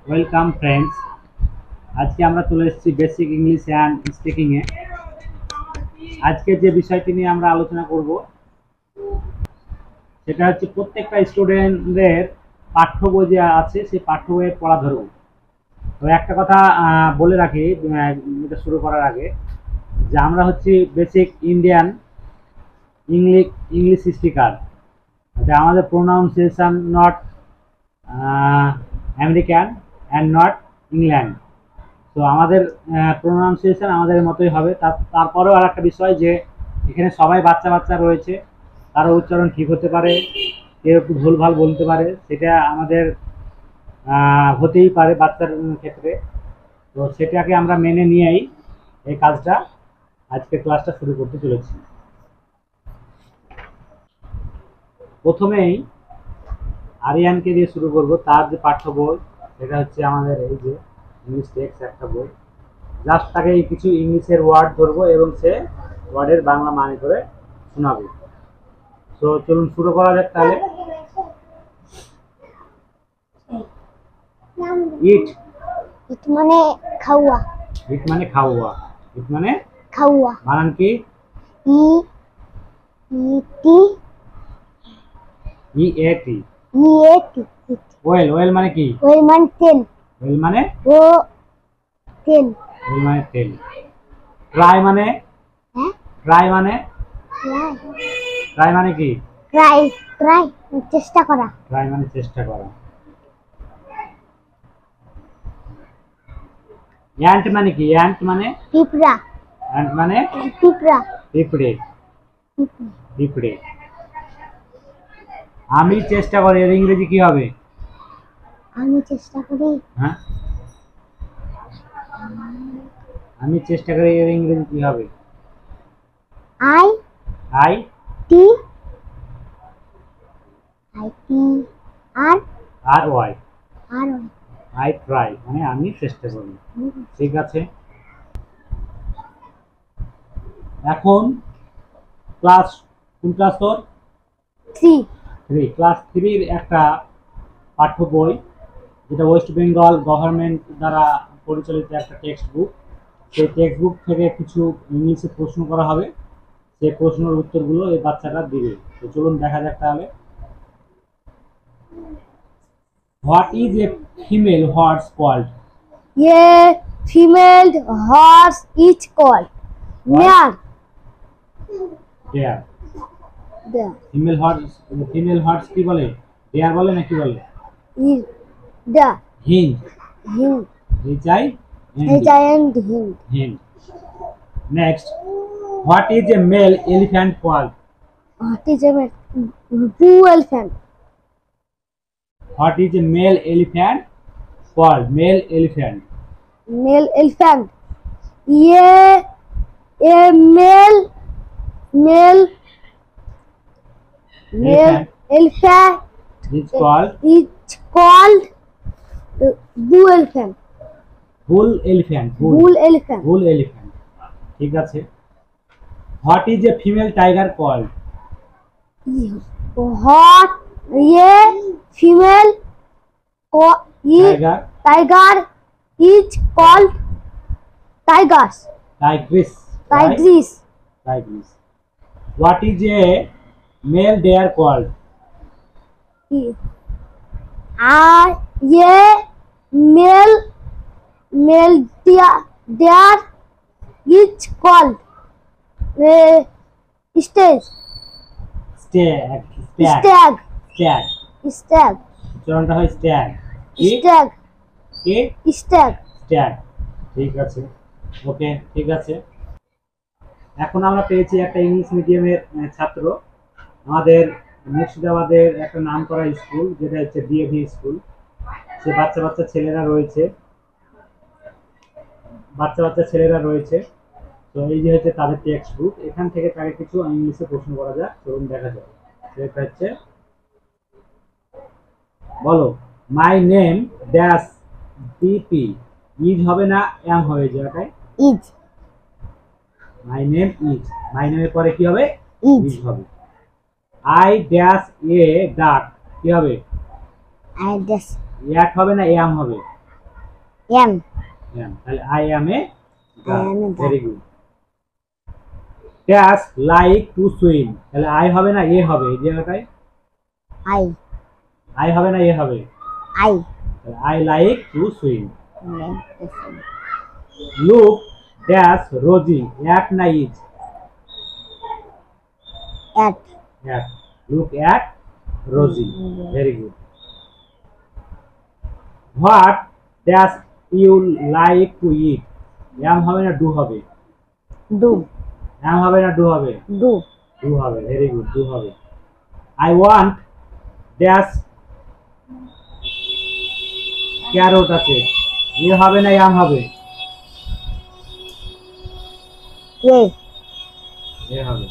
Welcome friends. আজকে আমরা চলে এসেছি বেসিক ইংলিশ অ্যান্ড স্পিকিংয়ে। আজকে যে বিষয়টি নিয়ে আমরা আলোচনা করব সেটা হচ্ছে প্রত্যেকটা স্টুডেন্টদের পাঠ্য বই যে আছে সেই পাঠ্য বইয়ের পড়া ধরব। তো একটা কথা বলে রাখি এটা শুরু করার আগে, যে আমরা হচ্ছি বেসিক ইন্ডিয়ান ইংলিশ স্পিকার। আমাদের pronunciation not American and not England. তো আমাদের প্রোনাউন্সিয়েশন আমাদের মতোই হবে। তারপরেও আর একটা বিষয়, যে এখানে সবাই বাচ্চা বাচ্চা রয়েছে, কারো উচ্চারণ ঠিক হতে পারে, কেউ একটু ভুলভাল বলতে পারে, সেটা আমাদের হতেই পারে বাচ্চার ক্ষেত্রে। তো সেটাকে আমরা মেনে নিয়েই এই কাজটা আজকে ক্লাসটা শুরু করতে চলেছি। প্রথমেই আরিয়ানকে দিয়ে শুরু করব। তার যে পাঠ্য বই সেটা হচ্ছে আমাদের এই যে ইংলিশ টেক্সট একটা বই। জাস্ট তাকে কিছু ইংলিশের ওয়ার্ড ধরবো এবং সে ওয়ার্ডের বাংলা মানে করে শোনাবে। তো চলুন শুরু করা যাক তাহলে। ইট ইট মানে খাওয়া। ইট মানে খাওয়া। ইট মানে খাওয়া। বানান কি? ই ইটি ই এ টি। ইয়েটি। ওয়েল। ওয়েল মানে কি? ওয়েল মানে তেল। ওয়েল মানে ও তেল। ওয়েল মানে তেল। ট্রাই মানে? হ্যাঁ, ট্রাই মানে? ট্রাই। ট্রাই মানে কি? ট্রাই ট্রাই চেষ্টা করা। ট্রাই মানে চেষ্টা করা। অ্যান্ট মানে কি? অ্যান্ট মানে? পিঁপড়া। অ্যান্ট মানে? পিঁপড়া। পিঁপড়ে। পিঁপড়ে। আমি চেষ্টা করি, এর ইংরেজি কি হবে? আমি চেষ্টা করি। হ্যাঁ, আমি চেষ্টা করি, এর ইংরেজি কি হবে? I I T I T R R Y. আর আই ট্রাই মানে আমি চেষ্টা করি। ঠিক আছে। এখন ক্লাস কোন ক্লাস তোর? 3। 3। ক্লাস 3-র একটা পাঠ্য বই, যেটা ওয়েস্ট বেঙ্গল গভর্নমেন্ট দ্বারা পরিচালিত একটা টেক্সট বুক। সেই টেক্সট বুক থেকে কিছু ইংলিশে প্রশ্ন করা হবে, সেই প্রশ্নের উত্তরগুলো এই বাচ্চাটা দিবে। তো চলুন দেখা যাক তাহলে। What is a female horse called? ये female horse is called mare. ডেয়ার। ফিমেল হর্স কি বলে? ডেয়ার বলে নাকি বলে? is the hind. hind H I giant hind। Hind. Next, what is a male elephant called? What is a blue elephant? What is a male elephant called? Male elephant. Male elephant, ये a male elephant Is called is called bull elephant। bull elephant. Bull elephant, Bull elephant. ঠিক আছে। What is a female tiger called? hot ये female Tiger. tiger is called tigers। Tigress. Tigris, Tigress. What is a male deer called? ये male deer is called stag। Stag. stag Stag. stag উচ্চারণটা হয় stag. কি? stag কি? stag। Stag. ঠিক আছে, ওকে, ঠিক আছে। এখন আমরা পেয়েছি একটা ইংলিশ মিডিয়ামের ছাত্র। আমাদের মুর্শিদাবাদের একটা নাম করা স্কুল, যেটা হচ্ছে ডিএভি স্কুল। সে বাচ্চা ছেলেরা রয়েছে। তো এই যে হচ্ছে তাদের টেক্সট বুক। এখান থেকে তাকে কিছু ইংলিশে প্রশ্ন করা যাক, চলুন দেখা যাক। সেটা হচ্ছে, বলো মাই নেম ড্যাশ ডিপি। ইজ হবে না এম হবে এই জায়গাটায়? is my name is. My নেমের পরে কি হবে? is ইজ হবে। আই ড্যাশ এ ডাক কি হবে? I just এক হবে না এম হবে? এম am, তাহলে I am A I am a duck. Very good. Dash like to swim, তাহলে আই হবে না এ হবে এই জায়গাটায়? আই আই হবে না এ হবে? I I like to swim. Look dash Rosie at না is? At at, look at Rosie, very good. What dash you like to eat, am হবে না ডু হবে? ডু অ্যাম হবে না ডু হবে? ডু ডু হবে, ভেরি গুড, ডু হবে। I want dash carrot আছে, এ হবে না অ্যাম হবে? এ এ হবে।